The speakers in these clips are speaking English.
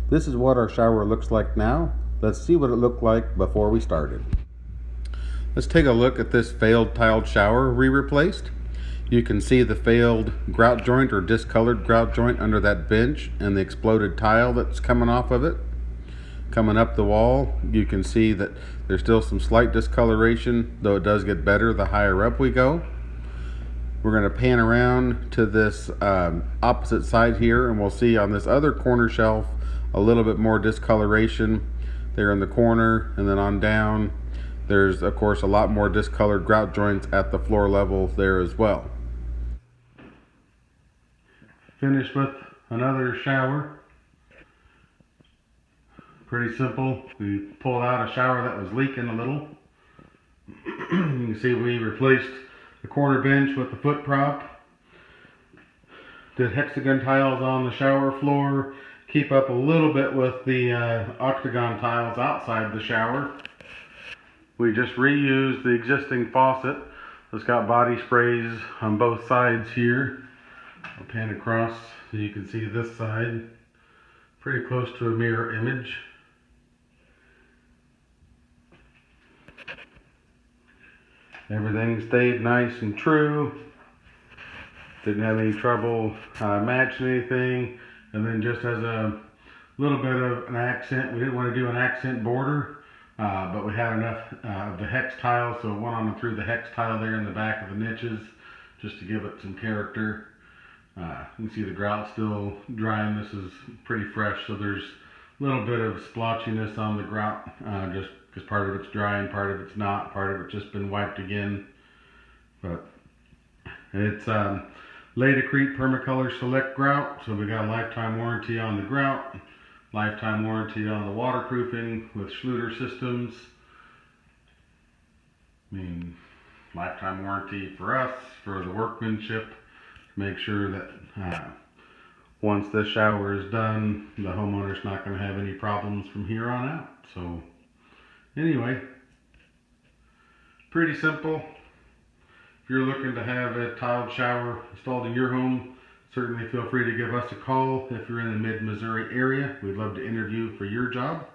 This is what our shower looks like now. Let's see what it looked like before we started. Let's take a look at this failed tiled shower we replaced. You can see the failed grout joint or discolored grout joint under that bench and the exploded tile that's coming off of it. Coming up the wall, you can see that there's still some slight discoloration, though it does get better the higher up we go. We're going to pan around to this opposite side here, and we'll see on this other corner shelf a little bit more discoloration there in the corner, and then on down there's of course a lot more discolored grout joints at the floor level there as well. Finished with another shower. Pretty simple. We pulled out a shower that was leaking a little. You can see we replaced the corner bench with the foot prop. Did hexagon tiles on the shower floor. Keep up a little bit with the octagon tiles outside the shower. We just reused the existing faucet. It's got body sprays on both sides here. I'll pan across so you can see this side. Pretty close to a mirror image. Everything stayed nice and true. Didn't have any trouble matching anything. And then just as a little bit of an accent, we didn't want to do an accent border, but we had enough of the hex tile, so it went on through the hex tile there in the back of the niches just to give it some character. You can see the grout still drying. This is pretty fresh, so there's a little bit of splotchiness on the grout, just because part of it's dry and part of it's not. Part of it's just been wiped again. But it's Schluter PermaColor Select Grout, so we got a lifetime warranty on the grout, lifetime warranty on the waterproofing with Schluter systems. I mean, lifetime warranty for us, for the workmanship. Make sure that once this shower is done, the homeowner's not going to have any problems from here on out. So anyway, pretty simple. If you're looking to have a tiled shower installed in your home, certainly feel free to give us a call. If you're in the mid-Missouri area, we'd love to interview for your job.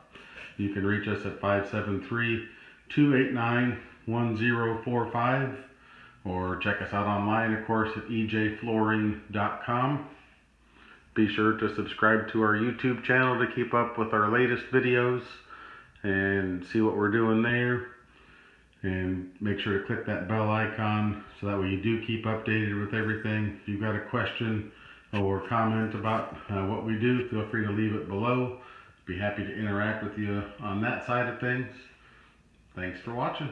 You can reach us at 573-289-1045. Or check us out online, of course, at ejflooring.com. Be sure to subscribe to our YouTube channel to keep up with our latest videos and see what we're doing there. And make sure to click that bell icon so that way you do keep updated with everything. If you've got a question or comment about what we do, feel free to leave it below. Be happy to interact with you on that side of things. Thanks for watching.